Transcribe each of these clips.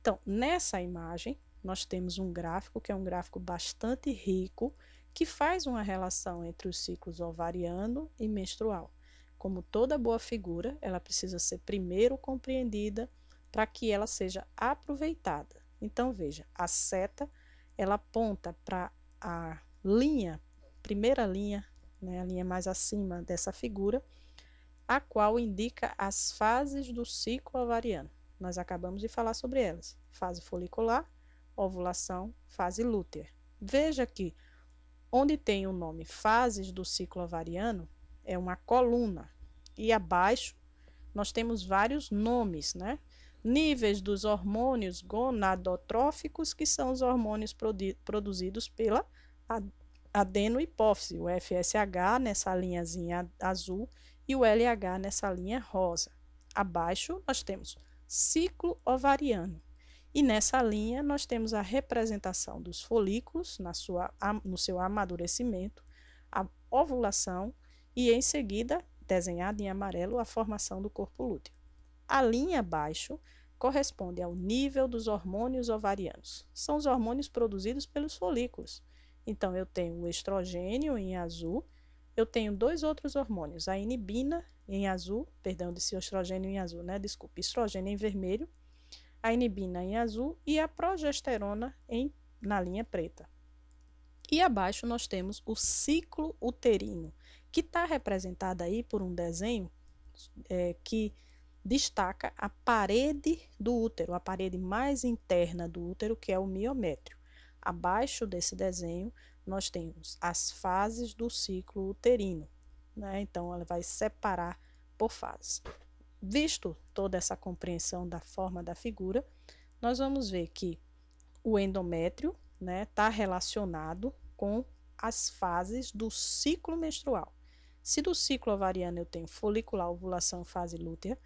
Então, nessa imagem, nós temos um gráfico que é um gráfico bastante rico, que faz uma relação entre os ciclos ovariano e menstrual. Como toda boa figura, ela precisa ser primeiro compreendida para que ela seja aproveitada. Então, veja, a seta, ela aponta para a linha, primeira linha, né, a linha mais acima dessa figura, a qual indica as fases do ciclo ovariano. Nós acabamos de falar sobre elas. Fase folicular, ovulação, fase lútea. Veja que onde tem o nome fases do ciclo ovariano, é uma coluna. E abaixo nós temos vários nomes, né? Níveis dos hormônios gonadotróficos, que são os hormônios produzidos pela adenohipófise, o FSH nessa linhazinha azul e o LH nessa linha rosa. Abaixo nós temos ciclo ovariano. E nessa linha nós temos a representação dos folículos no seu amadurecimento, a ovulação e em seguida, desenhada em amarelo, a formação do corpo lúteo. A linha abaixo corresponde ao nível dos hormônios ovarianos. São os hormônios produzidos pelos folículos. Então, eu tenho o estrogênio em azul, eu tenho dois outros hormônios, a inibina em azul, perdão, disse estrogênio em azul, né? Desculpe, estrogênio em vermelho, a inibina em azul e a progesterona na linha preta. E abaixo nós temos o ciclo uterino, que está representado aí por um desenho que destaca a parede do útero, a parede mais interna do útero, que é o miométrio. Abaixo desse desenho, nós temos as fases do ciclo uterino, né? Então, ela vai separar por fases. Visto toda essa compreensão da forma da figura, nós vamos ver que o endométrio está relacionado com as fases do ciclo menstrual. Se do ciclo ovariano eu tenho folicular, ovulação, fase lútea,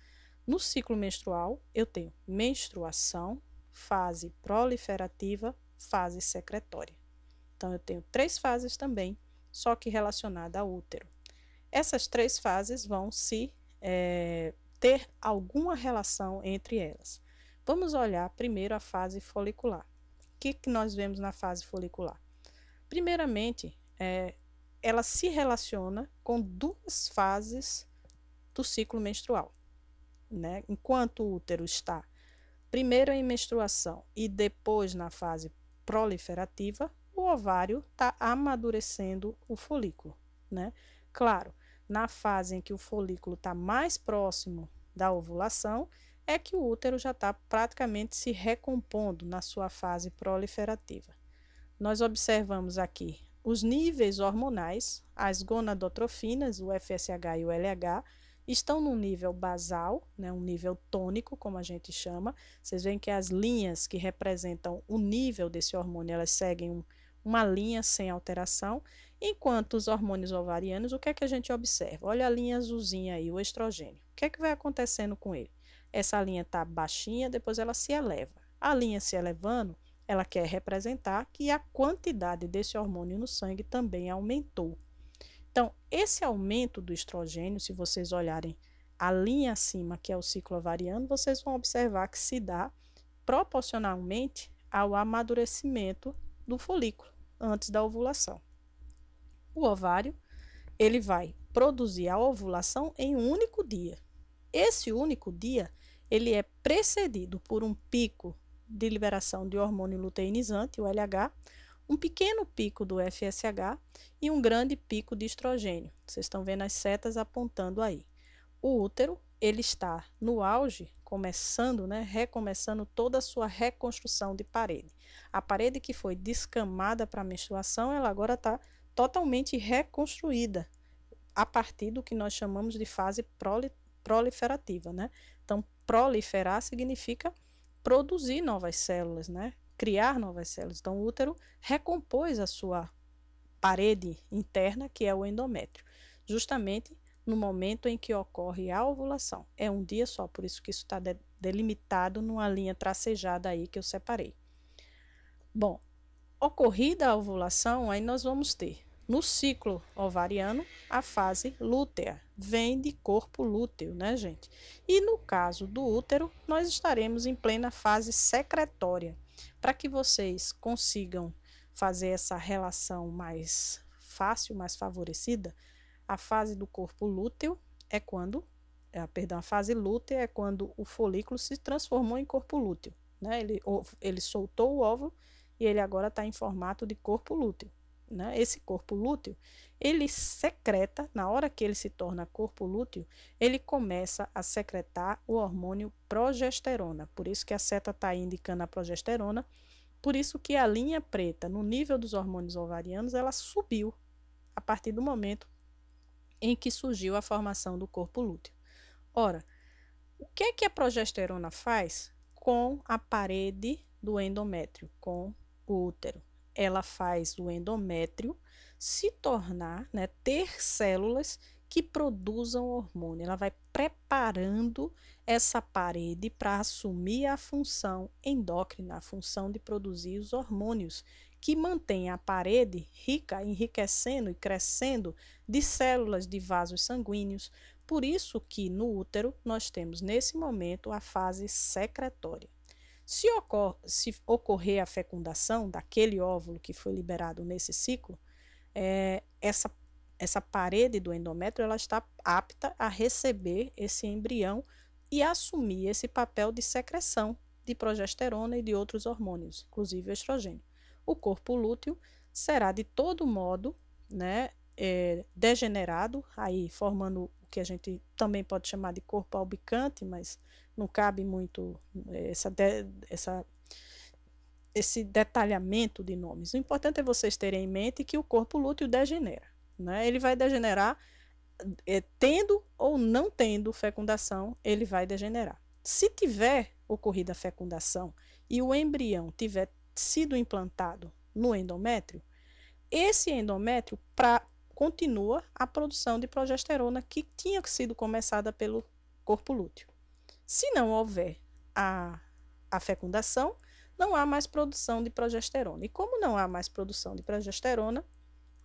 no ciclo menstrual eu tenho menstruação, fase proliferativa, fase secretória. Então, eu tenho 3 fases também, só que relacionada ao útero. Essas 3 fases vão ter alguma relação entre elas. Vamos olhar primeiro a fase folicular. O que nós vemos na fase folicular? Primeiramente, ela se relaciona com 2 fases do ciclo menstrual, né? Enquanto o útero está primeiro em menstruação e depois na fase proliferativa, o ovário está amadurecendo o folículo, né? Claro, na fase em que o folículo está mais próximo da ovulação, é que o útero já está praticamente se recompondo na sua fase proliferativa. Nós observamos aqui os níveis hormonais, as gonadotrofinas, o FSH e o LH, estão no nível basal, né, um nível tônico, como a gente chama. Vocês veem que as linhas que representam o nível desse hormônio, elas seguem uma linha sem alteração, enquanto os hormônios ovarianos, o que é que a gente observa? Olha a linha azulzinha aí, o estrogênio. O que é que vai acontecendo com ele? Essa linha está baixinha, depois ela se eleva. A linha se elevando, ela quer representar que a quantidade desse hormônio no sangue também aumentou. Então, esse aumento do estrogênio, se vocês olharem a linha acima, que é o ciclo ovariano, vocês vão observar que se dá proporcionalmente ao amadurecimento do folículo antes da ovulação. O ovário, ele vai produzir a ovulação em um único dia. Esse único dia, ele é precedido por um pico de liberação de hormônio luteinizante, o LH, um pequeno pico do FSH e um grande pico de estrogênio. Vocês estão vendo as setas apontando aí. O útero, ele está no auge, recomeçando toda a sua reconstrução de parede. A parede que foi descamada para a menstruação, ela agora está totalmente reconstruída a partir do que nós chamamos de fase proliferativa, né? Então, proliferar significa produzir novas células, né? Criar novas células. Então, o útero recompôs a sua parede interna, que é o endométrio, justamente no momento em que ocorre a ovulação. É um dia só, por isso que isso está delimitado numa linha tracejada aí que eu separei. Bom, ocorrida a ovulação, aí nós vamos ter No ciclo ovariano, a fase lútea vem de corpo lúteo, né, gente? E no caso do útero, nós estaremos em plena fase secretória. Para que vocês consigam fazer essa relação mais fácil, mais favorecida, a fase do corpo lúteo é quando, a fase lútea é quando o folículo se transformou em corpo lúteo, né? Ele soltou o óvulo e ele agora está em formato de corpo lúteo. Né? Esse corpo lúteo, ele secreta, na hora que ele se torna corpo lúteo, ele começa a secretar o hormônio progesterona. Por isso que a seta está indicando a progesterona, por isso que a linha preta no nível dos hormônios ovarianos, ela subiu a partir do momento em que surgiu a formação do corpo lúteo. Ora, o que é que a progesterona faz com a parede do endométrio, com o útero? Ela faz o endométrio se tornar, né, ter células que produzam hormônio. Ela vai preparando essa parede para assumir a função endócrina, a função de produzir os hormônios, que mantém a parede rica, enriquecendo e crescendo de células de vasos sanguíneos. Por isso que no útero nós temos nesse momento a fase secretória. Se ocorrer a fecundação daquele óvulo que foi liberado nesse ciclo, essa parede do endométrio ela está apta a receber esse embrião e assumir esse papel de secreção de progesterona e de outros hormônios, inclusive o estrogênio. O corpo lúteo será de todo modo, né, degenerado, aí formando o que a gente também pode chamar de corpo albicante, mas não cabe muito esse detalhamento de nomes. O importante é vocês terem em mente que o corpo lúteo degenera. Né? Ele vai degenerar, tendo ou não tendo fecundação, ele vai degenerar. Se tiver ocorrido a fecundação e o embrião tiver sido implantado no endométrio, esse endométrio continua a produção de progesterona que tinha sido começada pelo corpo lúteo. Se não houver a fecundação, não há mais produção de progesterona. E como não há mais produção de progesterona,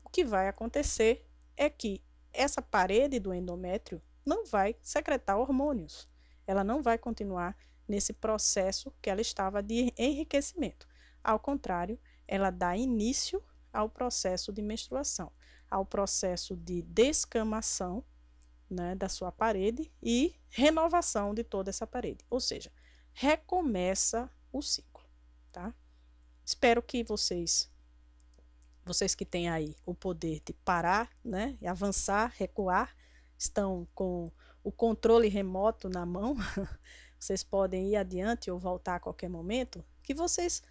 o que vai acontecer é que essa parede do endométrio não vai secretar hormônios. Ela não vai continuar nesse processo que ela estava de enriquecimento. Ao contrário, ela dá início ao processo de menstruação, ao processo de descamação, né, da sua parede e renovação de toda essa parede. Ou seja, recomeça o ciclo. Tá? Espero que vocês que têm aí o poder de parar, né, e avançar, recuar, estão com o controle remoto na mão, vocês podem ir adiante ou voltar a qualquer momento, que vocês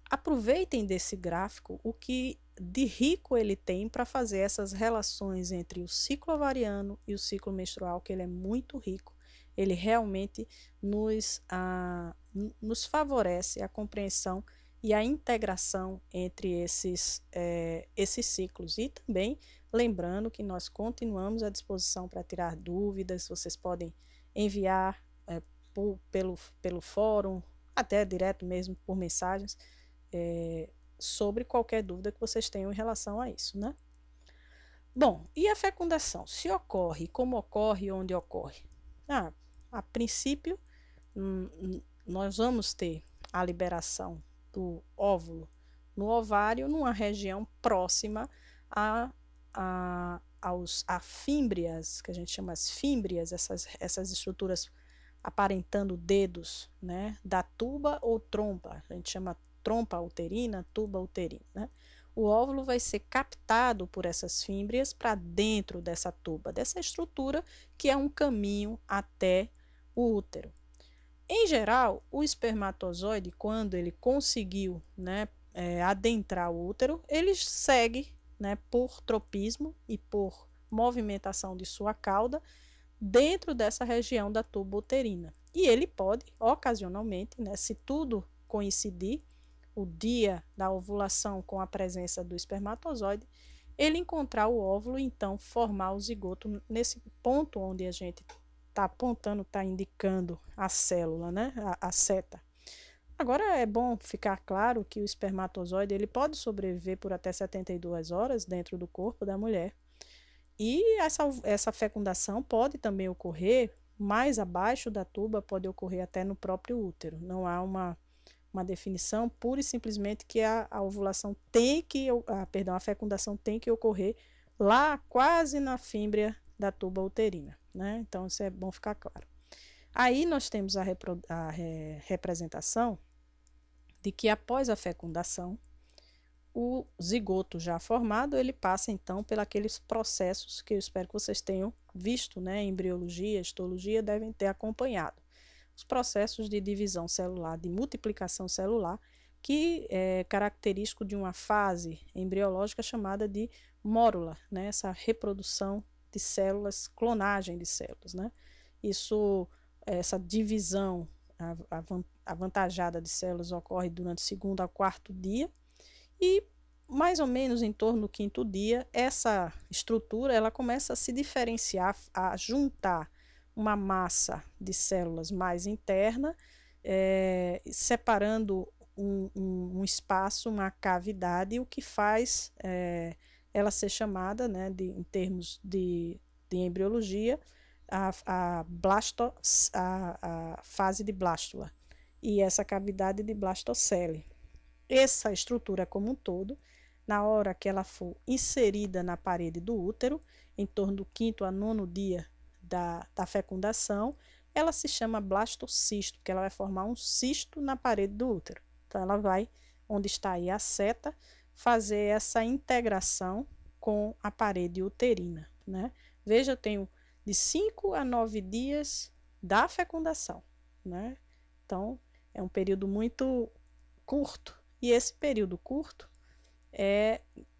aproveitem desse gráfico o que de rico ele tem para fazer essas relações entre o ciclo ovariano e o ciclo menstrual, que ele é muito rico. Ele realmente nos favorece a compreensão e a integração entre esses ciclos. E também lembrando que nós continuamos à disposição para tirar dúvidas, vocês podem enviar pelo fórum, até direto mesmo por mensagens, sobre qualquer dúvida que vocês tenham em relação a isso, né? Bom, e a fecundação? Se ocorre, como ocorre e onde ocorre? A princípio, nós vamos ter a liberação do óvulo no ovário, numa região próxima a fímbrias, que a gente chama as fímbrias, essas estruturas aparentando dedos, né, da tuba ou trompa, a gente chama trompa uterina, tuba uterina, né? O óvulo vai ser captado por essas fímbrias para dentro dessa tuba, dessa estrutura que é um caminho até o útero. Em geral, o espermatozoide, quando ele conseguiu, né, adentrar o útero, ele segue, né, por tropismo e por movimentação de sua cauda dentro dessa região da tuba uterina. E ele pode, ocasionalmente, né, se tudo coincidir, o dia da ovulação com a presença do espermatozoide, ele encontrar o óvulo e então formar o zigoto nesse ponto onde a gente está apontando, está indicando a célula, né, a seta. Agora é bom ficar claro que o espermatozoide ele pode sobreviver por até 72 horas dentro do corpo da mulher. E essa fecundação pode também ocorrer mais abaixo da tuba, pode ocorrer até no próprio útero. Não há uma definição pura e simplesmente que a ovulação tem que, a fecundação tem que ocorrer lá quase na fímbria da tuba uterina, né? Então isso é bom ficar claro. Aí nós temos a representação de que após a fecundação, o zigoto já formado, ele passa então pelos processos que eu espero que vocês tenham visto, né? Embriologia, histologia devem ter acompanhado. Os processos de divisão celular, de multiplicação celular, que é característico de uma fase embriológica chamada de mórula, né? Essa reprodução de células, clonagem de células, né? Essa divisão avantajada de células ocorre durante o segundo ao quarto dia e mais ou menos em torno do quinto dia, essa estrutura ela começa a se diferenciar, a juntar uma massa de células mais interna, separando um espaço, uma cavidade, o que faz ela ser chamada, né, em termos de embriologia, a fase de blástula e essa cavidade de blastocele. Essa estrutura como um todo, na hora que ela for inserida na parede do útero, em torno do quinto a nono dia da fecundação, ela se chama blastocisto, porque ela vai formar um cisto na parede do útero. Então, ela vai, onde está aí a seta, fazer essa integração com a parede uterina, né? Veja, eu tenho de 5 a 9 dias da fecundação, né? Então, é um período muito curto. E esse período curto,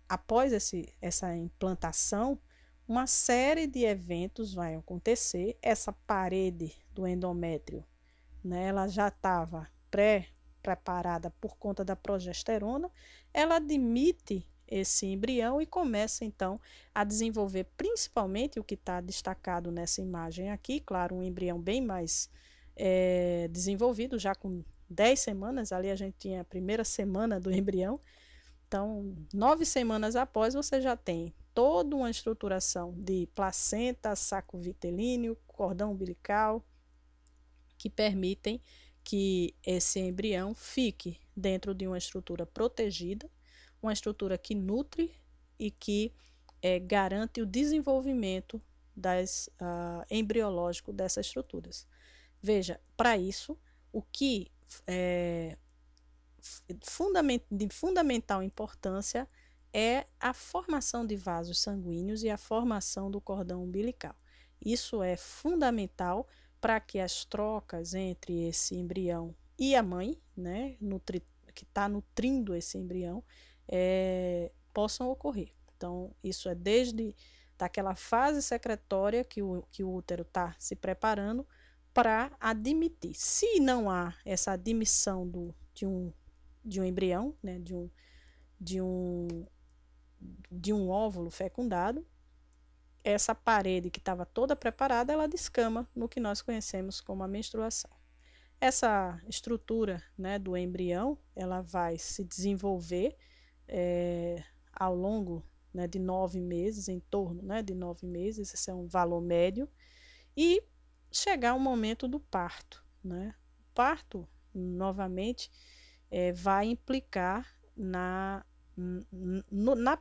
após essa implantação, uma série de eventos vai acontecer. Essa parede do endométrio, né, ela já estava pré-preparada por conta da progesterona, ela admite esse embrião e começa então a desenvolver principalmente o que está destacado nessa imagem aqui, claro, um embrião bem mais desenvolvido, já com 10 semanas, ali a gente tinha a primeira semana do embrião, então 9 semanas após você já tem toda uma estruturação de placenta, saco vitelíneo, cordão umbilical, que permitem que esse embrião fique dentro de uma estrutura protegida, uma estrutura que nutre e que garante o desenvolvimento embriológico dessas estruturas. Veja, para isso, o que de fundamental importância é a formação de vasos sanguíneos e a formação do cordão umbilical. Isso é fundamental para que as trocas entre esse embrião e a mãe, né, que está nutrindo esse embrião, possam ocorrer. Então, isso é desde daquela fase secretória que o útero está se preparando para admitir. Se não há essa admissão de um embrião, né, de um óvulo fecundado, essa parede que estava toda preparada, ela descama no que nós conhecemos como a menstruação. Essa estrutura, né, do embrião, ela vai se desenvolver ao longo, né, de 9 meses, em torno, né, de 9 meses, esse é um valor médio, e chegar o momento do parto, né? O parto, novamente, vai implicar na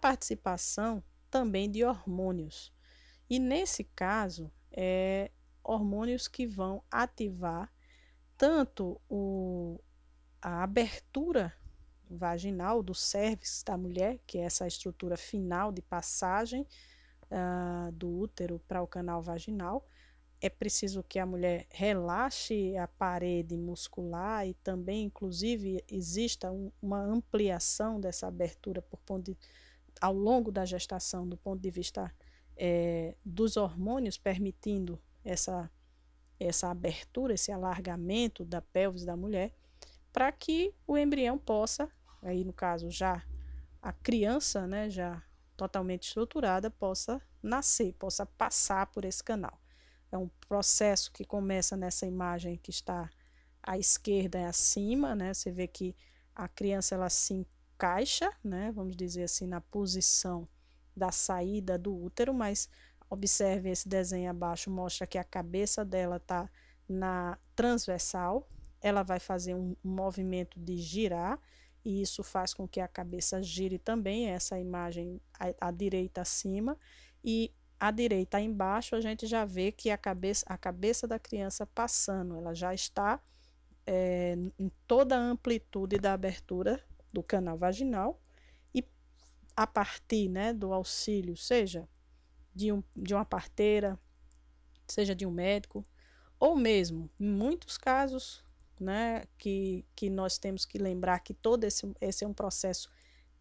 participação também de hormônios. E nesse caso, hormônios que vão ativar tanto a abertura vaginal do cérvix da mulher, que é essa estrutura final de passagem do útero para o canal vaginal. É preciso que a mulher relaxe a parede muscular e também, inclusive, exista uma ampliação dessa abertura ao longo da gestação, do ponto de vista dos hormônios, permitindo essa abertura, esse alargamento da pelvis da mulher, para que o embrião possa, aí no caso já a criança, né, já totalmente estruturada, possa nascer, possa passar por esse canal. É um processo que começa nessa imagem que está a esquerda é acima, né? Você vê que a criança ela se encaixa, né? Vamos dizer assim, na posição da saída do útero, mas observe esse desenho abaixo, mostra que a cabeça dela está na transversal, ela vai fazer um movimento de girar, e isso faz com que a cabeça gire também, essa imagem à direita acima, e à direita embaixo a gente já vê que a cabeça da criança passando, ela já está em toda a amplitude da abertura do canal vaginal, e a partir, né, do auxílio, seja de uma parteira, seja de um médico, ou mesmo, em muitos casos, né, que nós temos que lembrar que todo esse é um processo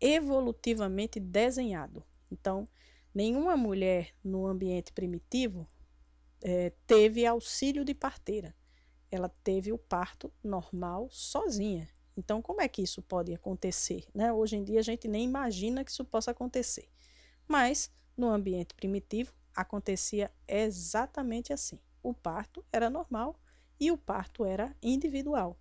evolutivamente desenhado. Então, nenhuma mulher no ambiente primitivo teve auxílio de parteira. Ela teve o parto normal sozinha. Então, como é que isso pode acontecer, né? Hoje em dia a gente nem imagina que isso possa acontecer. Mas no ambiente primitivo acontecia exatamente assim. O parto era normal e o parto era individual,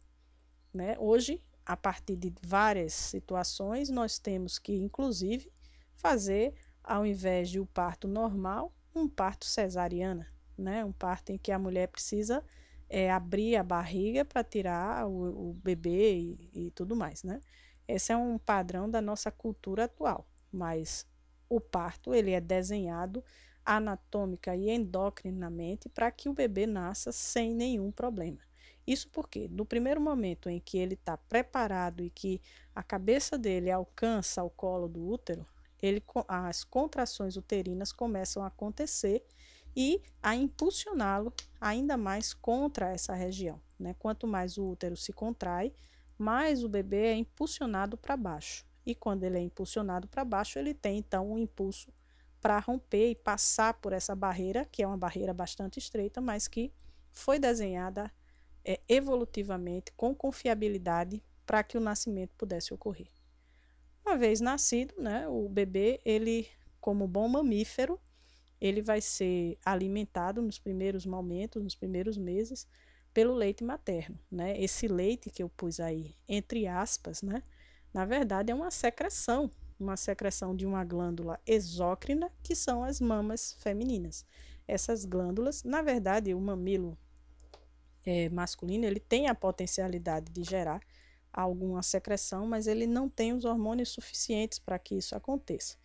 né? Hoje, a partir de várias situações, nós temos que, inclusive, fazer, ao invés de o parto normal, um parto cesariana, né? Um parto em que a mulher precisa abrir a barriga para tirar o bebê e tudo mais, né? Esse é um padrão da nossa cultura atual, mas o parto ele é desenhado anatômica e endocrinamente para que o bebê nasça sem nenhum problema. Isso porque, no primeiro momento em que ele está preparado e que a cabeça dele alcança o colo do útero, as contrações uterinas começam a acontecer e a impulsioná-lo ainda mais contra essa região, né? Quanto mais o útero se contrai, mais o bebê é impulsionado para baixo. E quando ele é impulsionado para baixo, ele tem então um impulso para romper e passar por essa barreira, que é uma barreira bastante estreita, mas que foi desenhada evolutivamente com confiabilidade para que o nascimento pudesse ocorrer. Uma vez nascido, né, o bebê, ele, como bom mamífero, ele vai ser alimentado nos primeiros momentos, nos primeiros meses, pelo leite materno, né? Esse leite que eu pus aí, entre aspas, né? Na verdade, é uma secreção de uma glândula exócrina, que são as mamas femininas. Essas glândulas, na verdade, o mamilo masculino, ele tem a potencialidade de gerar alguma secreção, mas ele não tem os hormônios suficientes para que isso aconteça.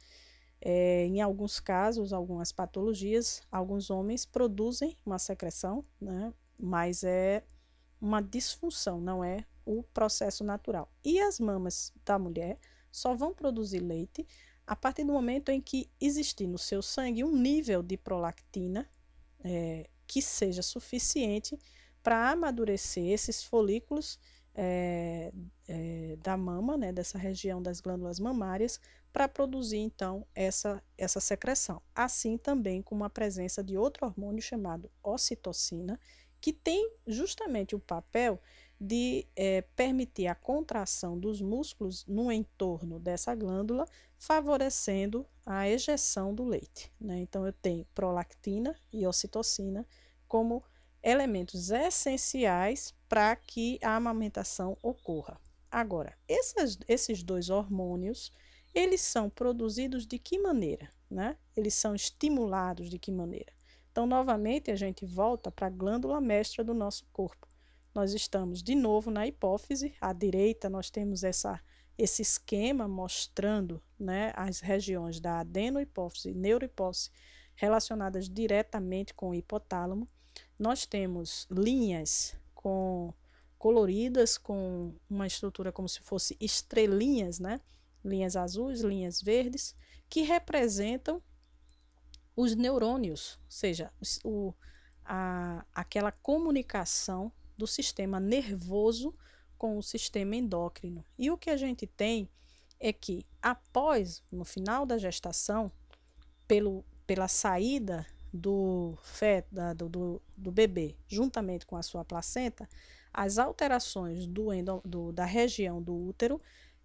Em alguns casos, algumas patologias, alguns homens produzem uma secreção, né? Mas é uma disfunção, não é o processo natural. E as mamas da mulher só vão produzir leite a partir do momento em que existir no seu sangue um nível de prolactina que seja suficiente para amadurecer esses folículos da mama, né, dessa região das glândulas mamárias, para produzir então essa secreção. Assim também com a presença de outro hormônio chamado ocitocina, que tem justamente o papel de permitir a contração dos músculos no entorno dessa glândula, favorecendo a ejeção do leite, né? Então eu tenho prolactina e ocitocina como elementos essenciais para que a amamentação ocorra. Agora, esses dois hormônios, eles são produzidos de que maneira, né? Eles são estimulados de que maneira? Então, novamente, a gente volta para a glândula mestra do nosso corpo. Nós estamos de novo na hipófise. À direita, nós temos esse esquema mostrando, né, as regiões da adenohipófise e neurohipófise relacionadas diretamente com o hipotálamo. Nós temos linhas coloridas com uma estrutura como se fosse estrelinhas, né? Linhas azuis, linhas verdes, que representam os neurônios, ou seja, aquela comunicação do sistema nervoso com o sistema endócrino. E o que a gente tem é que no final da gestação, pela saída do feto, do bebê, juntamente com a sua placenta, as alterações da região do útero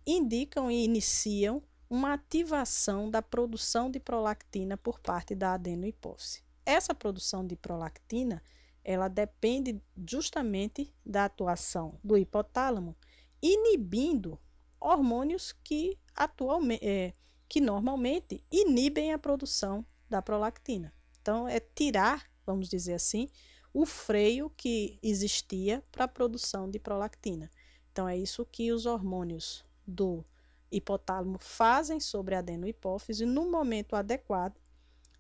indicam e iniciam uma ativação da produção de prolactina por parte da adenohipófise. Essa produção de prolactina ela depende justamente da atuação do hipotálamo, inibindo hormônios que normalmente inibem a produção da prolactina. Então, é tirar, vamos dizer assim, o freio que existia para a produção de prolactina. Então, é isso que os hormônios do hipotálamo fazem sobre a adenohipófise no momento adequado,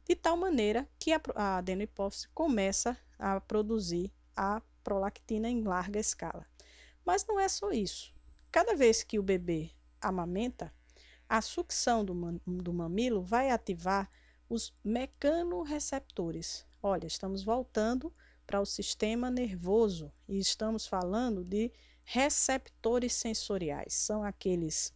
de tal maneira que a adenohipófise começa a produzir a prolactina em larga escala. Mas não é só isso. Cada vez que o bebê amamenta, a sucção do mamilo vai ativar os mecanorreceptores. Olha, estamos voltando para o sistema nervoso e estamos falando de receptores sensoriais. São aqueles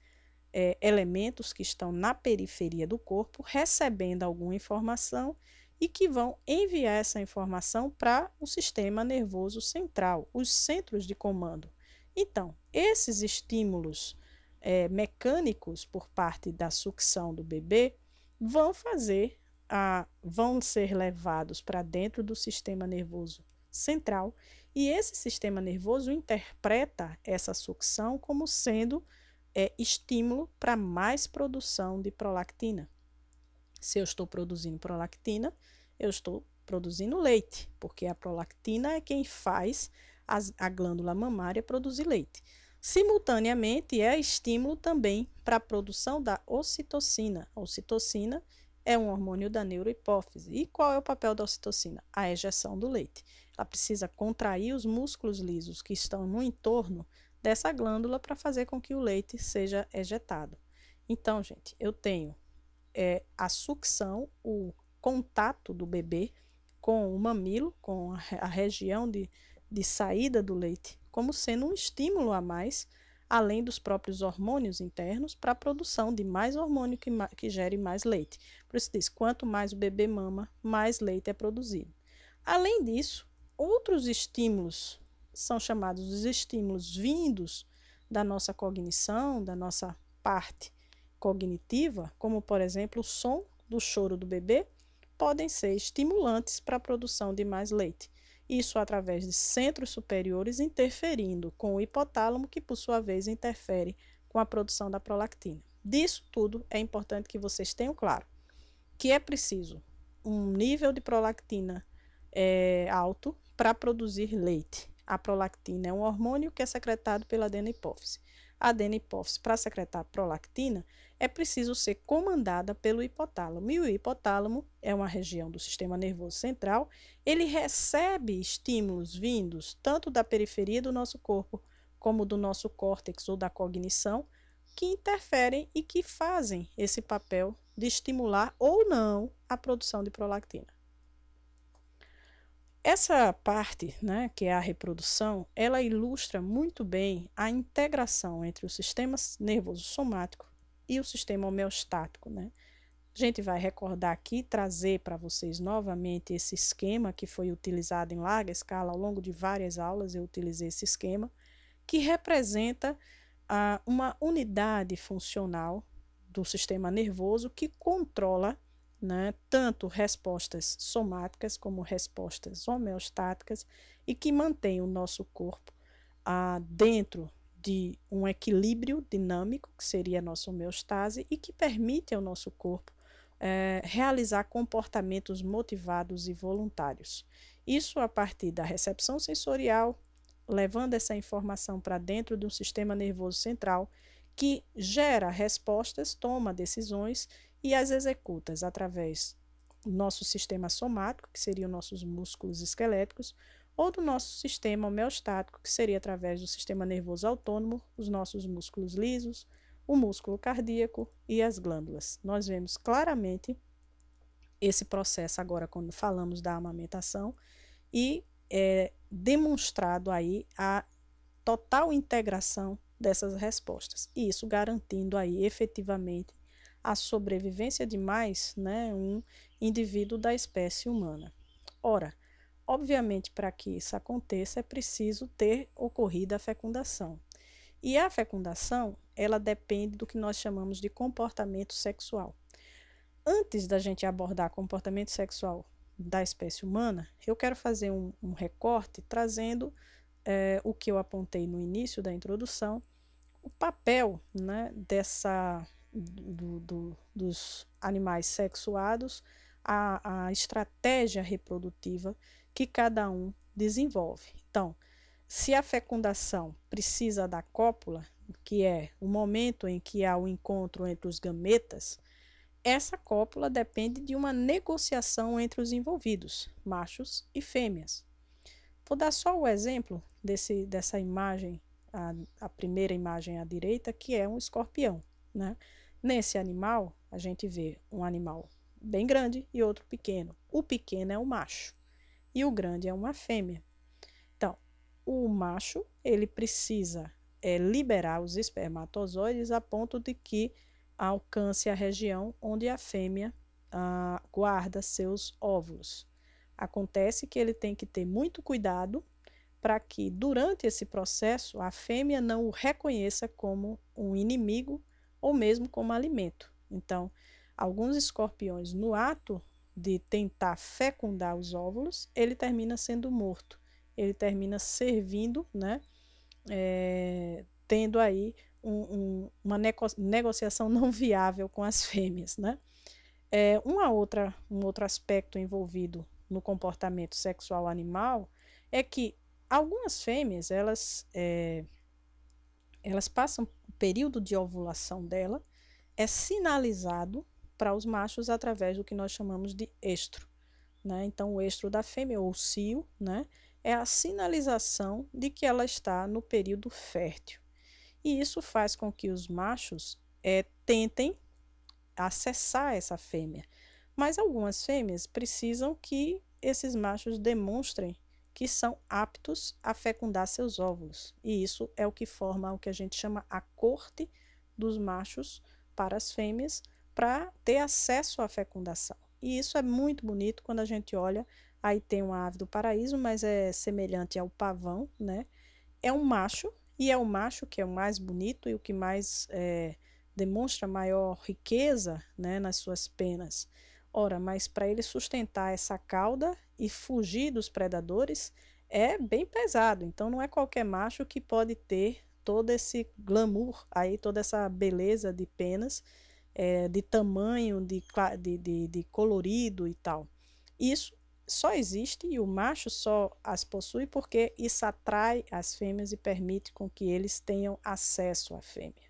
elementos que estão na periferia do corpo recebendo alguma informação e que vão enviar essa informação para o sistema nervoso central, os centros de comando. Então, esses estímulos mecânicos por parte da sucção do bebê vão ser levados para dentro do sistema nervoso central e esse sistema nervoso interpreta essa sucção como sendo estímulo para mais produção de prolactina. Se eu estou produzindo prolactina, eu estou produzindo leite, porque a prolactina é quem faz a glândula mamária produzir leite. Simultaneamente, é estímulo também para a produção da ocitocina. A ocitocina é um hormônio da neurohipófise. E qual é o papel da ocitocina? A ejeção do leite. Ela precisa contrair os músculos lisos que estão no entorno dessa glândula para fazer com que o leite seja ejetado. Então, gente, eu tenho a sucção, o contato do bebê com o mamilo, com a região de saída do leite, como sendo um estímulo a mais, além dos próprios hormônios internos, para a produção de mais hormônio que gere mais leite. Por isso diz, quanto mais o bebê mama, mais leite é produzido. Além disso, outros estímulos são chamados os estímulos vindos da nossa cognição, da nossa parte cognitiva, como, por exemplo, o som do choro do bebê, podem ser estimulantes para a produção de mais leite. Isso através de centros superiores interferindo com o hipotálamo, que por sua vez interfere com a produção da prolactina. Disso tudo é importante que vocês tenham claro que é preciso um nível de prolactina alto para produzir leite. A prolactina é um hormônio que é secretado pela adenohipófise. A adenohipófise, para secretar prolactina, é preciso ser comandada pelo hipotálamo. E o hipotálamo é uma região do sistema nervoso central. Ele recebe estímulos vindos tanto da periferia do nosso corpo como do nosso córtex ou da cognição, que interferem e que fazem esse papel de estimular ou não a produção de prolactina. Essa parte, né, que é a reprodução, ela ilustra muito bem a integração entre o sistema nervoso somático e o sistema homeostático, né? A gente vai recordar aqui, trazer para vocês novamente esse esquema que foi utilizado em larga escala ao longo de várias aulas. Eu utilizei esse esquema que representa uma unidade funcional do sistema nervoso que controla, né, tanto respostas somáticas como respostas homeostáticas e que mantém o nosso corpo dentro de um equilíbrio dinâmico, que seria a nossa homeostase, e que permite ao nosso corpo realizar comportamentos motivados e voluntários. Isso a partir da recepção sensorial, levando essa informação para dentro do sistema nervoso central, que gera respostas, toma decisões e as executa através do nosso sistema somático, que seriam nossos músculos esqueléticos, ou do nosso sistema homeostático, que seria através do sistema nervoso autônomo, os nossos músculos lisos, o músculo cardíaco e as glândulas. Nós vemos claramente esse processo agora quando falamos da amamentação e demonstrado aí a total integração dessas respostas, e isso garantindo aí efetivamente a sobrevivência de mais, né, um indivíduo da espécie humana. Ora, obviamente, para que isso aconteça, é preciso ter ocorrido a fecundação. E a fecundação, ela depende do que nós chamamos de comportamento sexual. Antes da gente abordar comportamento sexual da espécie humana, eu quero fazer um recorte trazendo o que eu apontei no início da introdução, o papel, né, dos animais sexuados, a estratégia reprodutiva que cada um desenvolve. Então, se a fecundação precisa da cópula, que é o momento em que há o encontro entre os gametas, essa cópula depende de uma negociação entre os envolvidos, machos e fêmeas. Vou dar só o exemplo dessa imagem, a primeira imagem à direita, que é um escorpião, né? Nesse animal, a gente vê um animal bem grande e outro pequeno. O pequeno é o macho e o grande é uma fêmea. Então, o macho, ele precisa liberar os espermatozoides a ponto de que alcance a região onde a fêmea guarda seus óvulos. Acontece que ele tem que ter muito cuidado para que, durante esse processo, a fêmea não o reconheça como um inimigo ou mesmo como alimento. Então, alguns escorpiões, no ato de tentar fecundar os óvulos, ele termina sendo morto. Ele termina servindo, né, tendo aí uma negociação não viável com as fêmeas, né? Um outro aspecto envolvido no comportamento sexual animal é que algumas fêmeas, elas passam o período de ovulação dela, é sinalizado para os machos através do que nós chamamos de estro, né? Então, o estro da fêmea, ou cio, né, é a sinalização de que ela está no período fértil. E isso faz com que os machos tentem acessar essa fêmea. Mas algumas fêmeas precisam que esses machos demonstrem que são aptos a fecundar seus óvulos. E isso é o que forma o que a gente chama a corte dos machos para as fêmeas, para ter acesso à fecundação. E isso é muito bonito quando a gente olha. Aí tem uma ave do paraíso, mas é semelhante ao pavão, né? É um macho, e é o macho que é o mais bonito e o que mais demonstra maior riqueza, né, nas suas penas. Ora, mas para ele sustentar essa cauda e fugir dos predadores é bem pesado. Então não é qualquer macho que pode ter todo esse glamour aí, toda essa beleza de penas, de tamanho, de colorido e tal. Isso só existe e o macho só as possui porque isso atrai as fêmeas e permite com que eles tenham acesso à fêmea.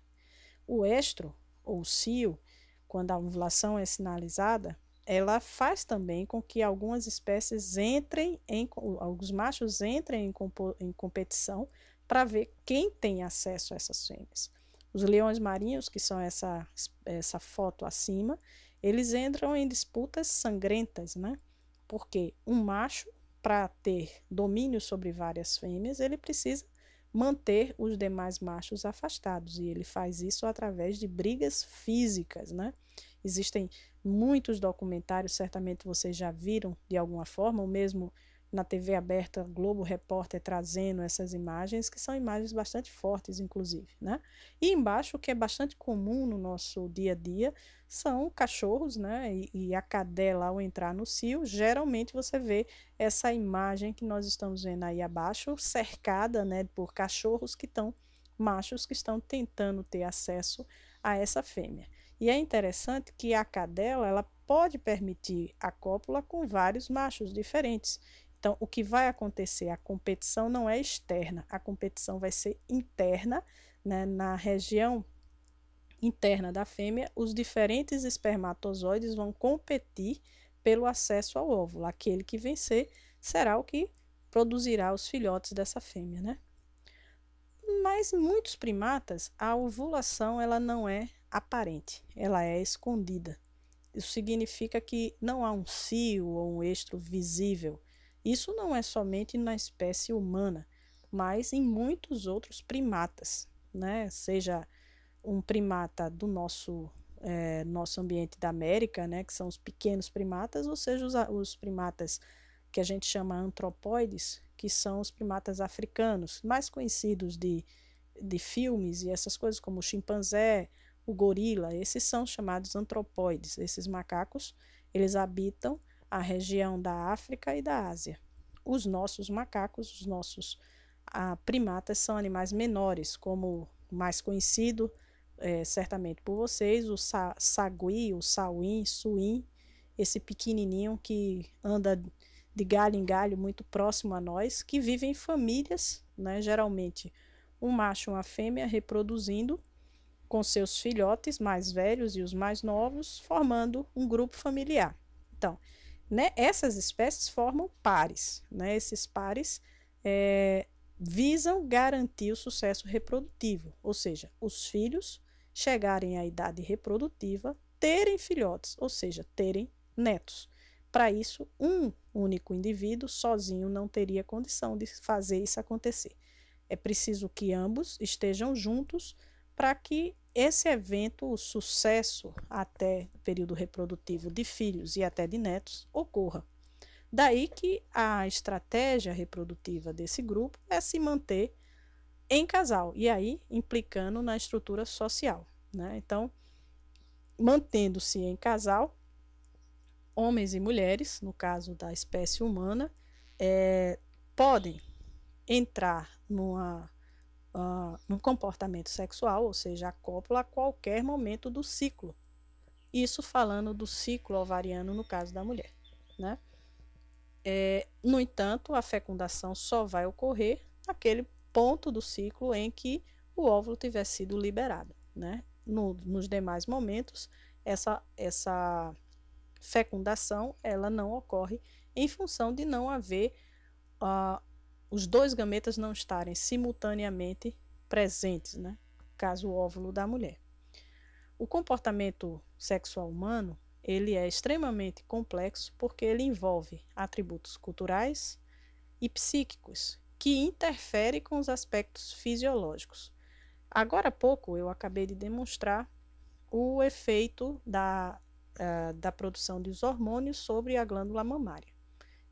O estro, ou cio, quando a ovulação é sinalizada, ela faz também com que algumas espécies alguns machos entrem em competição para ver quem tem acesso a essas fêmeas. Os leões marinhos, que são essa foto acima, eles entram em disputas sangrentas, né? Porque um macho, para ter domínio sobre várias fêmeas, ele precisa manter os demais machos afastados, e ele faz isso através de brigas físicas, né? Existem muitos documentários, certamente vocês já viram de alguma forma, ou mesmo na TV aberta, Globo Repórter trazendo essas imagens, que são imagens bastante fortes, inclusive, né? E embaixo, o que é bastante comum no nosso dia a dia, são cachorros, né? E a cadela, ao entrar no cio, geralmente você vê essa imagem que nós estamos vendo aí abaixo, cercada, né, por cachorros machos que estão tentando ter acesso a essa fêmea. E é interessante que a cadela, ela pode permitir a cópula com vários machos diferentes. Então, o que vai acontecer? A competição não é externa, a competição vai ser interna, né? Na região interna da fêmea, os diferentes espermatozoides vão competir pelo acesso ao óvulo. Aquele que vencer será o que produzirá os filhotes dessa fêmea, né? Mas em muitos primatas, a ovulação ela não é aparente, ela é escondida. Isso significa que não há um cio ou um estro visível. Isso não é somente na espécie humana, mas em muitos outros primatas, né? Seja um primata do nosso ambiente da América, né? Que são os pequenos primatas, ou seja, os primatas que a gente chama antropóides, que são os primatas africanos, mais conhecidos de filmes e essas coisas, como o chimpanzé, o gorila. Esses são chamados antropóides. Esses macacos, eles habitam a região da África e da Ásia. Os nossos macacos, os nossos primatas são animais menores, como o mais conhecido, certamente por vocês, o sagui, o sauim, suim, esse pequenininho que anda de galho em galho muito próximo a nós, que vivem em famílias, né, geralmente um macho e uma fêmea reproduzindo com seus filhotes mais velhos e os mais novos, formando um grupo familiar. Então, né, essas espécies formam pares, né? Esses pares visam garantir o sucesso reprodutivo, ou seja, os filhos chegarem à idade reprodutiva, terem filhotes, ou seja, terem netos. Para isso, um único indivíduo sozinho não teria condição de fazer isso acontecer. É preciso que ambos estejam juntos para que esse evento, o sucesso até o período reprodutivo de filhos e até de netos, ocorra. Daí que a estratégia reprodutiva desse grupo é se manter em casal, e aí implicando na estrutura social, né? Então, mantendo-se em casal, homens e mulheres, no caso da espécie humana, podem entrar num comportamento sexual, ou seja, a cópula, a qualquer momento do ciclo. Isso falando do ciclo ovariano no caso da mulher, né? No entanto, a fecundação só vai ocorrer naquele ponto do ciclo em que o óvulo tiver sido liberado, né? Nos demais momentos, essa fecundação ela não ocorre em função de não haver os dois gametas não estarem simultaneamente presentes, né? Caso o óvulo da mulher. O comportamento sexual humano ele é extremamente complexo porque ele envolve atributos culturais e psíquicos que interferem com os aspectos fisiológicos. Agora há pouco eu acabei de demonstrar o efeito da produção dos hormônios sobre a glândula mamária.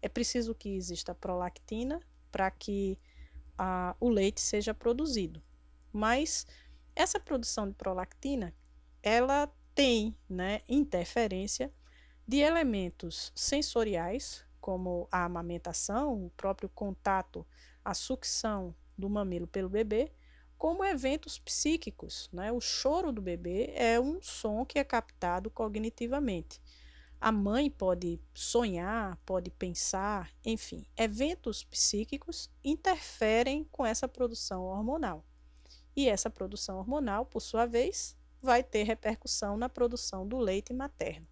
É preciso que exista prolactina para que o leite seja produzido. Mas essa produção de prolactina, ela tem, né, interferência de elementos sensoriais, como a amamentação, o próprio contato, a sucção do mamilo pelo bebê, como eventos psíquicos, né? O choro do bebê é um som que é captado cognitivamente. A mãe pode sonhar, pode pensar, enfim, eventos psíquicos interferem com essa produção hormonal. E essa produção hormonal, por sua vez, vai ter repercussão na produção do leite materno.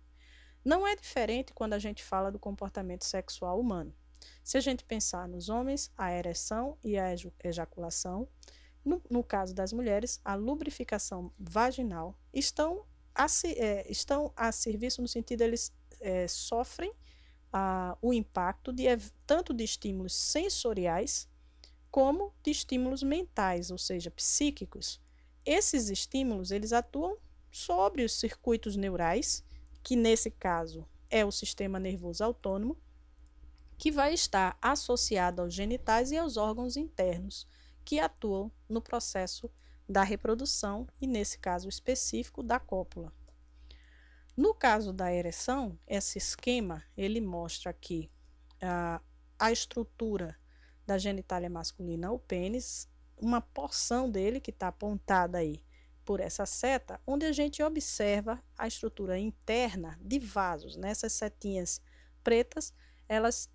Não é diferente quando a gente fala do comportamento sexual humano. Se a gente pensar nos homens, a ereção e a ejaculação, no caso das mulheres, a lubrificação vaginal estão a serviço no sentido eles sofrem o impacto tanto de estímulos sensoriais como de estímulos mentais, ou seja, psíquicos. Esses estímulos eles atuam sobre os circuitos neurais, que nesse caso é o sistema nervoso autônomo, que vai estar associado aos genitais e aos órgãos internos, que atuam no processo da reprodução e, nesse caso específico, da cópula. No caso da ereção, esse esquema ele mostra aqui a estrutura da genitália masculina, o pênis, uma porção dele que está apontada aí por essa seta, onde a gente observa a estrutura interna de vasos. Nessas setinhas pretas, elas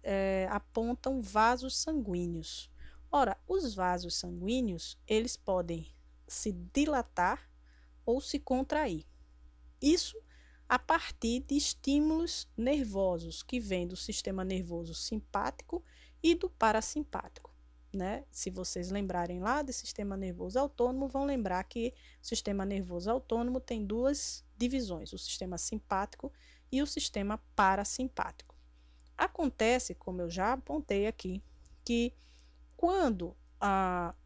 apontam vasos sanguíneos. Ora, os vasos sanguíneos, eles podem se dilatar ou se contrair. Isso a partir de estímulos nervosos que vêm do sistema nervoso simpático e do parasimpático, né? Se vocês lembrarem lá do sistema nervoso autônomo, vão lembrar que o sistema nervoso autônomo tem duas divisões, o sistema simpático e o sistema parasimpático. Acontece, como eu já apontei aqui, que quando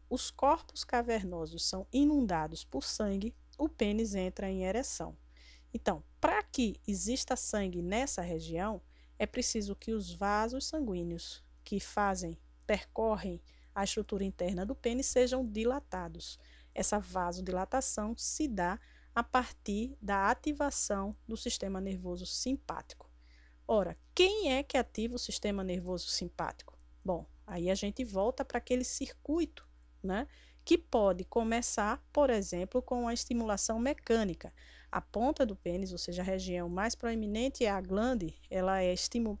os corpos cavernosos são inundados por sangue, o pênis entra em ereção. Então, para que exista sangue nessa região, é preciso que os vasos sanguíneos que percorrem a estrutura interna do pênis sejam dilatados. Essa vasodilatação se dá a partir da ativação do sistema nervoso simpático. Ora, quem é que ativa o sistema nervoso simpático? Bom, aí a gente volta para aquele circuito, né? Que pode começar, por exemplo, com a estimulação mecânica. A ponta do pênis, ou seja, a região mais proeminente é a glande, ela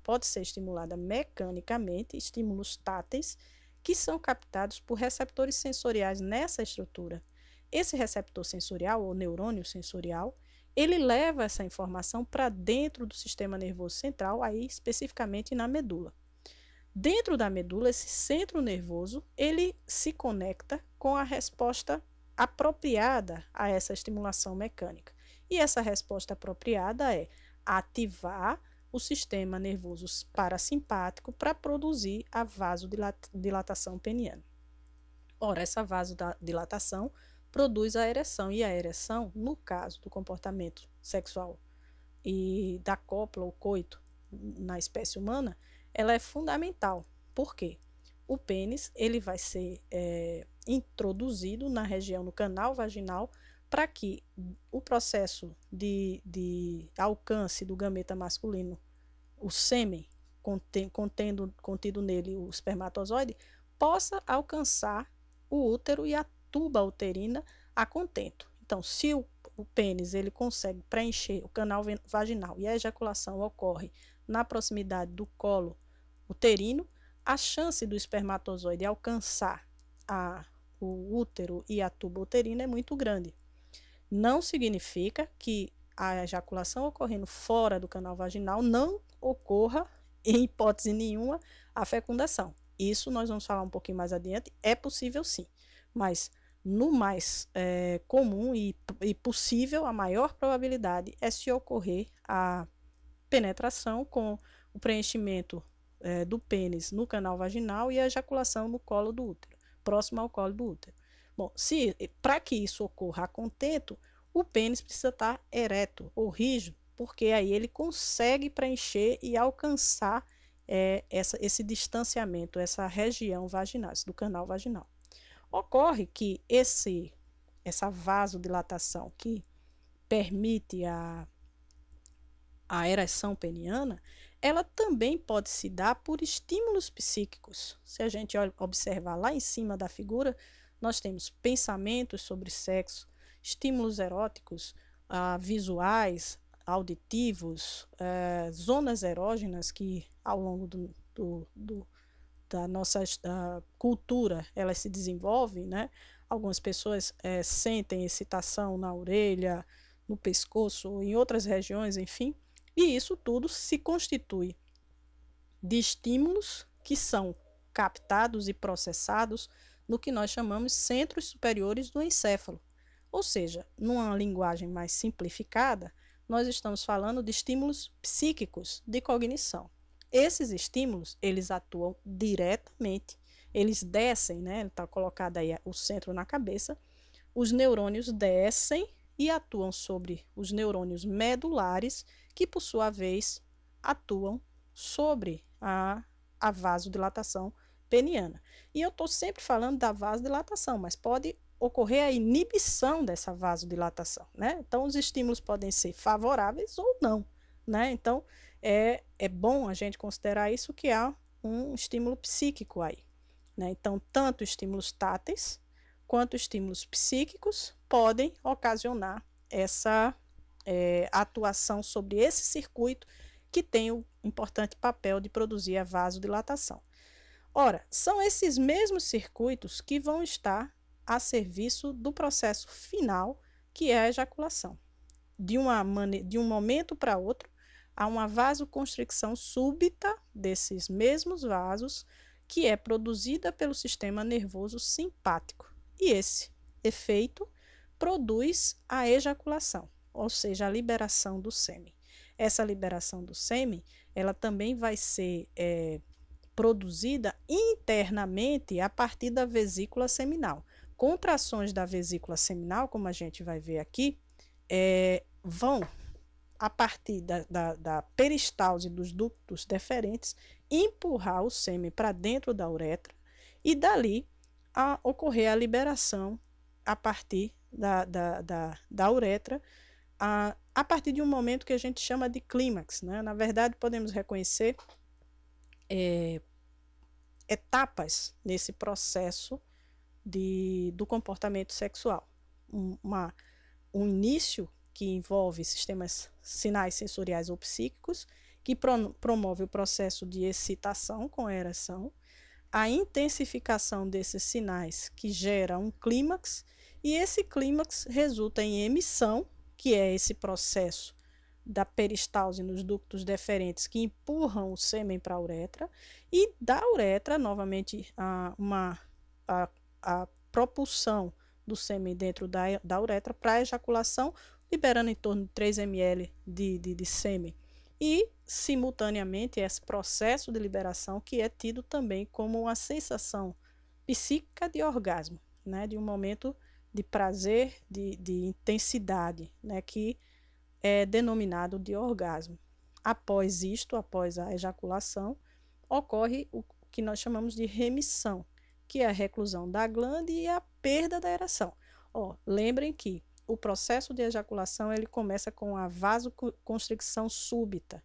pode ser estimulada mecanicamente, estímulos táteis, que são captados por receptores sensoriais nessa estrutura. Esse receptor sensorial, ou neurônio sensorial, ele leva essa informação para dentro do sistema nervoso central, aí especificamente na medula. Dentro da medula, esse centro nervoso, ele se conecta com a resposta apropriada a essa estimulação mecânica. E essa resposta apropriada é ativar o sistema nervoso parasimpático para produzir a vasodilatação peniana. Ora, essa vasodilatação produz a ereção, e a ereção, no caso do comportamento sexual e da cópula ou coito na espécie humana, ela é fundamental. Por quê? O pênis ele vai ser introduzido na região, no canal vaginal, para que o processo de alcance do gameta masculino, o sêmen contido nele o espermatozoide, possa alcançar o útero e a tuba uterina a contento. Então, se o pênis ele consegue preencher o canal vaginal e a ejaculação ocorre na proximidade do colo uterino, a chance do espermatozoide alcançar o útero e a tuba uterina é muito grande. Não significa que a ejaculação ocorrendo fora do canal vaginal não ocorra, em hipótese nenhuma, a fecundação. Isso nós vamos falar um pouquinho mais adiante, é possível sim, mas no mais comum e possível, a maior probabilidade é se ocorrer a penetração com o preenchimento do pênis no canal vaginal e a ejaculação no colo do útero, próximo ao colo do útero. Bom, para que isso ocorra a contento, o pênis precisa estar ereto ou rígido, porque aí ele consegue preencher e alcançar esse distanciamento, essa região vaginal, do canal vaginal. Ocorre que essa vasodilatação que permite a ereção peniana, ela também pode se dar por estímulos psíquicos. Se a gente observar lá em cima da figura, nós temos pensamentos sobre sexo, estímulos eróticos, visuais, auditivos, zonas erógenas que ao longo da nossa cultura elas se desenvolvem, né? Algumas pessoas sentem excitação na orelha, no pescoço, em outras regiões, enfim, e isso tudo se constitui de estímulos que são captados e processados no que nós chamamos centros superiores do encéfalo. Ou seja, numa linguagem mais simplificada, nós estamos falando de estímulos psíquicos de cognição. Esses estímulos, eles atuam diretamente, eles descem, né? Está colocado aí o centro na cabeça, os neurônios descem e atuam sobre os neurônios medulares, que por sua vez atuam sobre a vasodilatação peniana. E eu estou sempre falando da vasodilatação, mas pode ocorrer a inibição dessa vasodilatação, né? Então, os estímulos podem ser favoráveis ou não, né? Então, é bom a gente considerar isso, que há um estímulo psíquico aí, né? Então, tanto estímulos táteis quanto estímulos psíquicos podem ocasionar essa atuação sobre esse circuito que tem o importante papel de produzir a vasodilatação. Ora, são esses mesmos circuitos que vão estar a serviço do processo final, que é a ejaculação. De um momento para outro, há uma vasoconstricção súbita desses mesmos vasos, que é produzida pelo sistema nervoso simpático. E esse efeito produz a ejaculação, ou seja, a liberação do sêmen. Essa liberação do sêmen, ela também vai ser produzida internamente a partir da vesícula seminal. Contrações da vesícula seminal, como a gente vai ver aqui, vão, a partir da peristalse dos ductos deferentes, empurrar o sêmen para dentro da uretra e dali ocorrer a liberação a partir da uretra a partir de um momento que a gente chama de clímax, né? Na verdade, podemos reconhecer etapas nesse processo do comportamento sexual. Um início que envolve sistemas sinais sensoriais ou psíquicos, que promove o processo de excitação com a ereção, a intensificação desses sinais que gera um clímax, e esse clímax resulta em emissão, que é esse processo da peristalse nos ductos deferentes que empurram o sêmen para a uretra, e da uretra, novamente, a propulsão do sêmen dentro da uretra para a ejaculação, liberando em torno de 3 ml de sêmen. E, simultaneamente, esse processo de liberação que é tido também como uma sensação psíquica de orgasmo, né? De um momento de prazer, de intensidade, né? Que é denominado de orgasmo. Após isto, após a ejaculação, ocorre o que nós chamamos de remissão, que é a reclusão da glândula e a perda da ereção. Lembrem que o processo de ejaculação ele começa com a vasoconstricção súbita.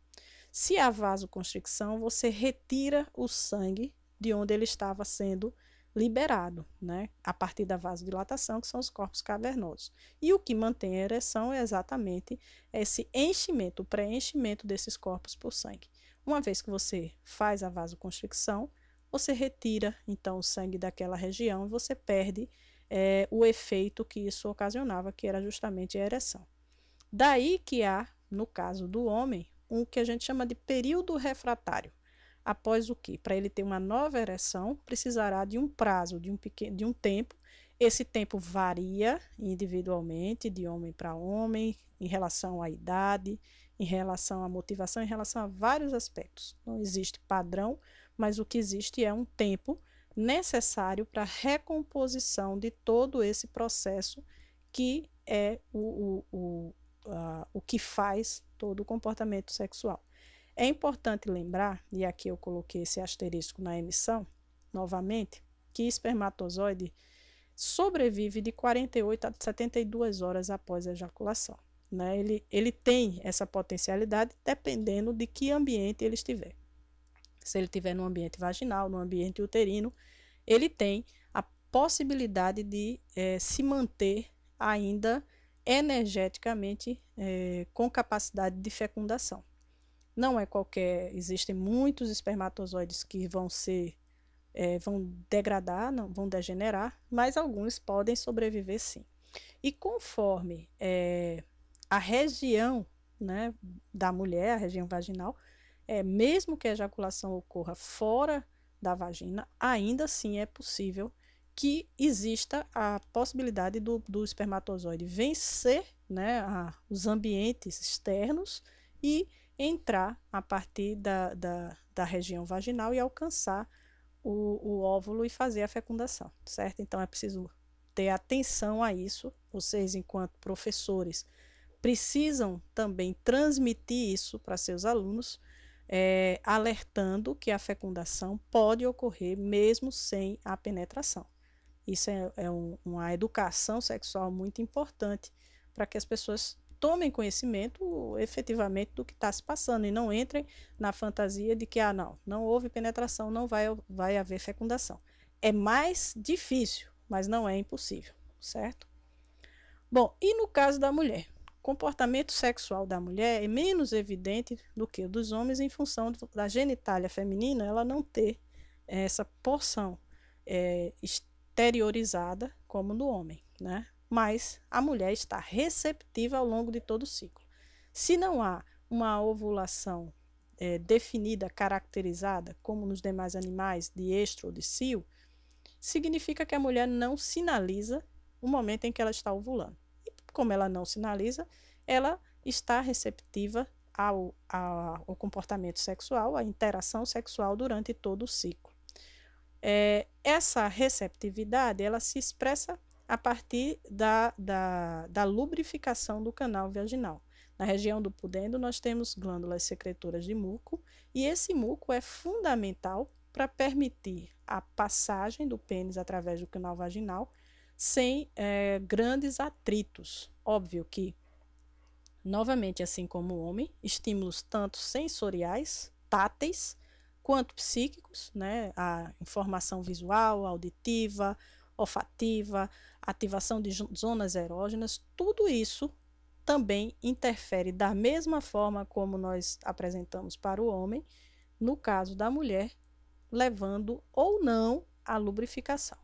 Se há vasoconstricção, você retira o sangue de onde ele estava sendo liberado, né? A partir da vasodilatação, que são os corpos cavernosos. E o que mantém a ereção é exatamente esse enchimento, o preenchimento desses corpos por sangue. Uma vez que você faz a vasoconstricção, você retira então o sangue daquela região e você perde o efeito que isso ocasionava, que era justamente a ereção. Daí que há, no caso do homem, um que a gente chama de período refratário. Após o que? Para ele ter uma nova ereção, precisará de um prazo, de um tempo. Esse tempo varia individualmente, de homem para homem, em relação à idade, em relação à motivação, em relação a vários aspectos. Não existe padrão, mas o que existe é um tempo necessário para a recomposição de todo esse processo que é o que faz todo o comportamento sexual. É importante lembrar, e aqui eu coloquei esse asterisco na emissão, novamente, que espermatozoide sobrevive de 48 a 72 horas após a ejaculação. Né? Ele tem essa potencialidade dependendo de que ambiente ele estiver. Se ele estiver no ambiente vaginal, no ambiente uterino, ele tem a possibilidade de se manter ainda energeticamente com capacidade de fecundação. Não é qualquer, existem muitos espermatozoides que vão degradar, não, vão degenerar, mas alguns podem sobreviver sim. E conforme a região, né, da mulher, a região vaginal, mesmo que a ejaculação ocorra fora da vagina, ainda assim é possível que exista a possibilidade do espermatozoide vencer, né, os ambientes externos e entrar a partir da região vaginal e alcançar o óvulo e fazer a fecundação, certo? Então é preciso ter atenção a isso. Vocês, enquanto professores, precisam também transmitir isso para seus alunos, alertando que a fecundação pode ocorrer mesmo sem a penetração. Isso uma educação sexual muito importante para que as pessoas tomem conhecimento efetivamente do que está se passando e não entrem na fantasia de que não houve penetração, não vai haver fecundação. É mais difícil, mas não é impossível, certo? Bom, e no caso da mulher? O comportamento sexual da mulher é menos evidente do que o dos homens em função da genitália feminina ela não ter essa porção exteriorizada como no homem, né? Mas a mulher está receptiva ao longo de todo o ciclo. Se não há uma ovulação definida, caracterizada, como nos demais animais, de estro ou de cio, significa que a mulher não sinaliza o momento em que ela está ovulando. E como ela não sinaliza, ela está receptiva ao comportamento sexual, à interação sexual durante todo o ciclo. Essa receptividade ela se expressa a partir da lubrificação do canal vaginal. Na região do pudendo, nós temos glândulas secretoras de muco, e esse muco é fundamental para permitir a passagem do pênis através do canal vaginal sem grandes atritos. Óbvio que Novamente, assim como o homem, estímulos tanto sensoriais, táteis, quanto psíquicos, né? A informação visual, auditiva, olfativa, ativação de zonas erógenas, tudo isso também interfere da mesma forma como nós apresentamos para o homem, no caso da mulher, levando ou não à lubrificação.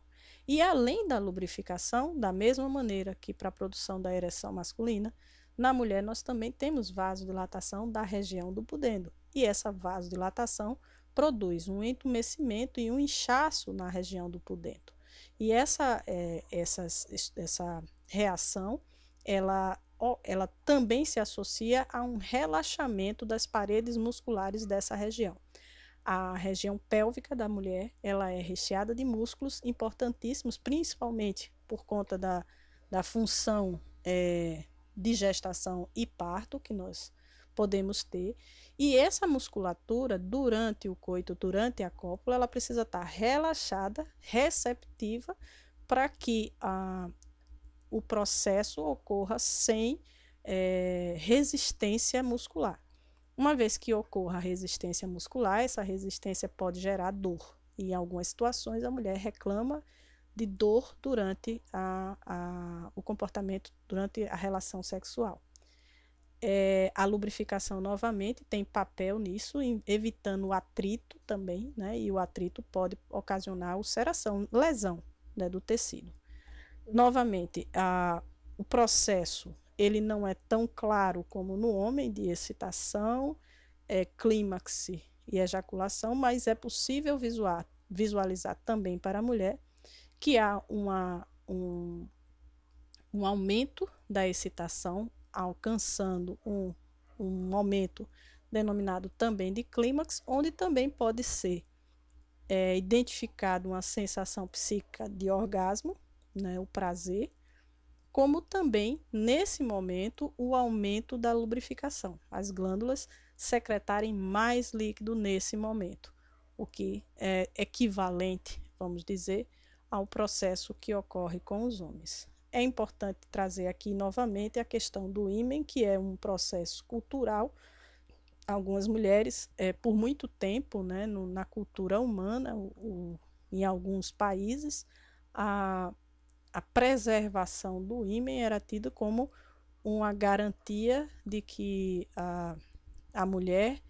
E além da lubrificação, da mesma maneira que para a produção da ereção masculina, na mulher nós também temos vasodilatação da região do pudendo. E essa vasodilatação produz um entumecimento e um inchaço na região do pudendo. E essa reação, ela também se associa a um relaxamento das paredes musculares dessa região. A região pélvica da mulher, ela é recheada de músculos importantíssimos, principalmente por conta da função de gestação e parto que nós podemos ter. E essa musculatura, durante o coito, durante a cópula, ela precisa estar relaxada, receptiva, para que o processo ocorra sem resistência muscular. Uma vez que ocorra a resistência muscular, essa resistência pode gerar dor. E em algumas situações, a mulher reclama de dor durante o comportamento, durante a relação sexual. A lubrificação, novamente, tem papel nisso, evitando o atrito também, né? E o atrito pode ocasionar ulceração, lesão, né, do tecido. Novamente, o processo ele não é tão claro como no homem, de excitação, clímax e ejaculação, mas é possível visualizar também para a mulher que há um aumento da excitação, alcançando um aumento denominado também de clímax, onde também pode ser identificado uma sensação psíquica de orgasmo, né, o prazer, como também, nesse momento, o aumento da lubrificação, as glândulas secretarem mais líquido nesse momento, o que é equivalente, vamos dizer, ao processo que ocorre com os homens. É importante trazer aqui novamente a questão do ímen, que é um processo cultural. Algumas mulheres, por muito tempo, né, na cultura humana, em alguns países, a preservação do ímen era tida como uma garantia de que a mulher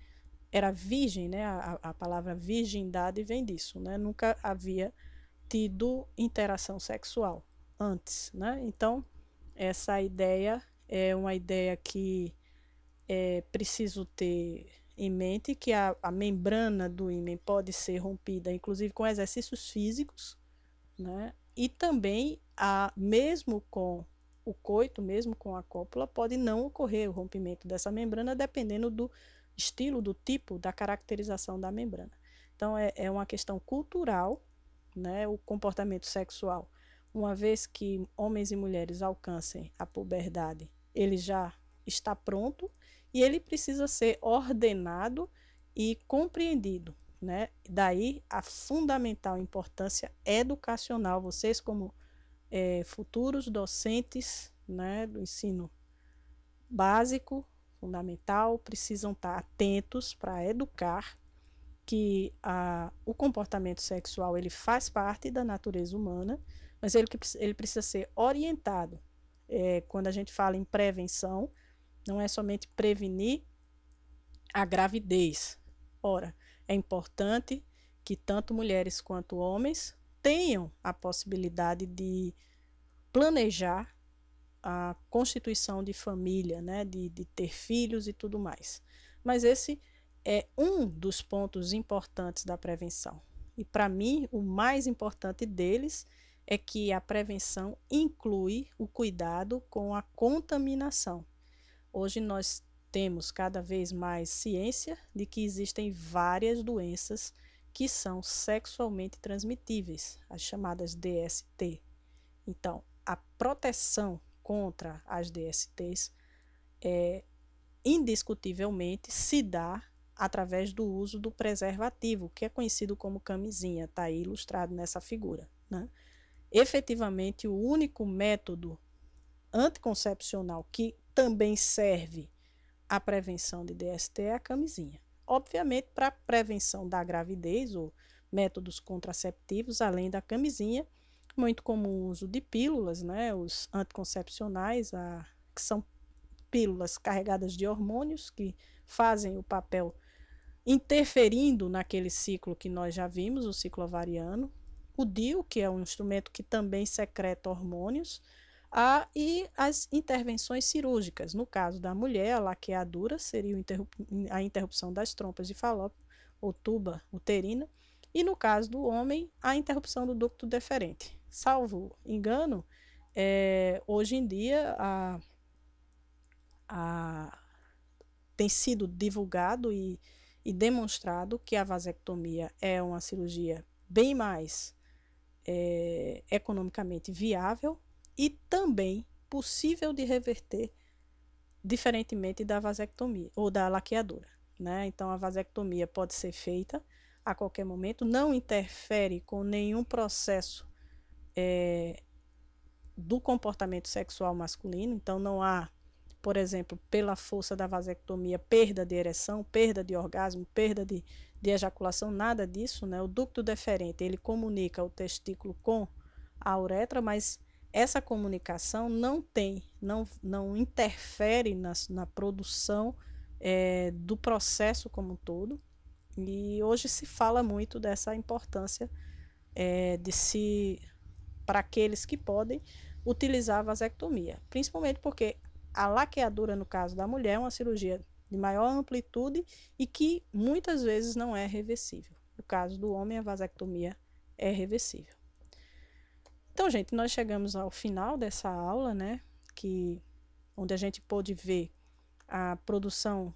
era virgem, né? A palavra virgindade vem disso, né? Nunca havia tido interação sexual antes, né? Então, essa ideia é uma ideia que é preciso ter em mente, que a membrana do ímen pode ser rompida, inclusive com exercícios físicos, né? E também, mesmo com o coito, mesmo com a cópula, pode não ocorrer o rompimento dessa membrana, dependendo do estilo, do tipo, da caracterização da membrana. Então, é uma questão cultural, né? O comportamento sexual, uma vez que homens e mulheres alcancem a puberdade, ele já está pronto e ele precisa ser ordenado e compreendido, né? Daí a fundamental importância educacional. Vocês, como futuros docentes, né, do ensino básico, fundamental, precisam estar atentos para educar que o comportamento sexual ele faz parte da natureza humana, mas ele precisa ser orientado. Quando a gente fala em prevenção, não é somente prevenir a gravidez. Ora, é importante que tanto mulheres quanto homens tenham a possibilidade de planejar a constituição de família, né, de ter filhos e tudo mais. Mas esse é um dos pontos importantes da prevenção. E para mim, o mais importante deles é que a prevenção inclui o cuidado com a contaminação. Hoje nós temos cada vez mais ciência de que existem várias doenças que são sexualmente transmitíveis, as chamadas DST. Então, a proteção contra as DSTs indiscutivelmente se dá através do uso do preservativo, que é conhecido como camisinha, está aí ilustrado nessa figura, né? Efetivamente, o único método anticoncepcional que também serve à prevenção de DST é a camisinha. Obviamente, para prevenção da gravidez ou métodos contraceptivos, além da camisinha, muito comum o uso de pílulas, né? Os anticoncepcionais, que são pílulas carregadas de hormônios que fazem o papel interferindo naquele ciclo que nós já vimos, o ciclo ovariano. O DIU, que é um instrumento que também secreta hormônios, e as intervenções cirúrgicas. No caso da mulher, a laqueadura seria a interrupção das trompas de Falópio ou tuba uterina, e no caso do homem, a interrupção do ducto deferente. Salvo engano, hoje em dia tem sido divulgado e demonstrado que a vasectomia é uma cirurgia bem mais economicamente viável e também possível de reverter, diferentemente da vasectomia ou da laqueadura, né? Então, a vasectomia pode ser feita a qualquer momento, não interfere com nenhum processo do comportamento sexual masculino, então não há, por exemplo, pela força da vasectomia, perda de ereção, perda de orgasmo, perda de ejaculação, nada disso, né? O ducto deferente, ele comunica o testículo com a uretra, mas essa comunicação não interfere na produção do processo como um todo. E hoje se fala muito dessa importância para aqueles que podem utilizar a vasectomia, principalmente porque a laqueadura, no caso da mulher, é uma cirurgia de maior amplitude e que muitas vezes não é reversível. No caso do homem, a vasectomia é reversível. Então, gente, nós chegamos ao final dessa aula, né? Onde a gente pôde ver a produção,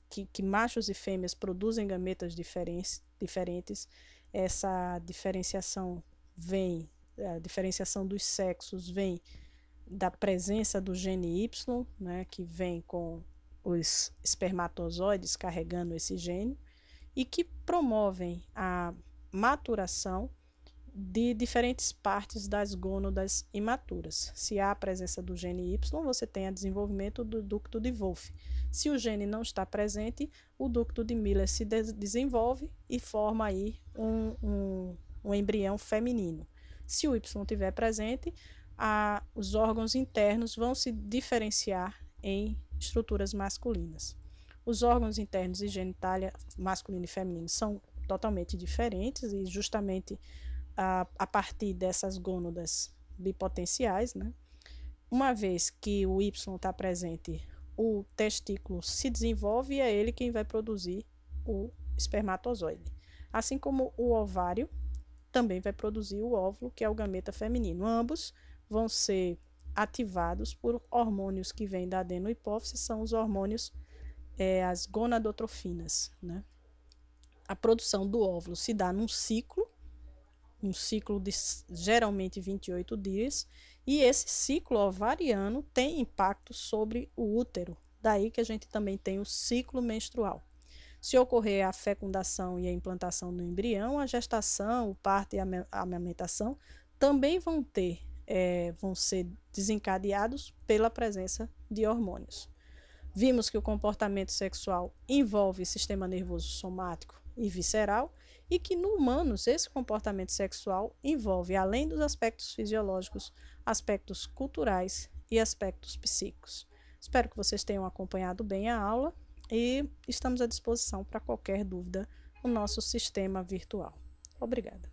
que machos e fêmeas produzem gametas diferentes. Essa diferenciação a diferenciação dos sexos vem da presença do gene Y, né, que vem com os espermatozoides carregando esse gene, e que promovem a maturação de diferentes partes das gônadas imaturas. Se há a presença do gene Y, você tem o desenvolvimento do ducto de Wolff. Se o gene não está presente, o ducto de Miller se desenvolve e forma aí um embrião feminino. Se o Y estiver presente, os órgãos internos vão se diferenciar em estruturas masculinas. Os órgãos internos e genitália masculino e feminino são totalmente diferentes e justamente a partir dessas gônadas bipotenciais, né? Uma vez que o Y está presente, o testículo se desenvolve e é ele quem vai produzir o espermatozoide. Assim como o ovário também vai produzir o óvulo, que é o gameta feminino. Ambos vão ser ativados por hormônios que vêm da adenohipófise, são os hormônios, as gonadotrofinas, né? A produção do óvulo se dá num ciclo de geralmente 28 dias, e esse ciclo ovariano tem impacto sobre o útero, daí que a gente também tem o ciclo menstrual. Se ocorrer a fecundação e a implantação do embrião, a gestação, o parto e a amamentação também vão ser desencadeados pela presença de hormônios. Vimos que o comportamento sexual envolve sistema nervoso somático e visceral, e que no humanos esse comportamento sexual envolve, além dos aspectos fisiológicos, aspectos culturais e aspectos psíquicos. Espero que vocês tenham acompanhado bem a aula e estamos à disposição para qualquer dúvida no nosso sistema virtual. Obrigada.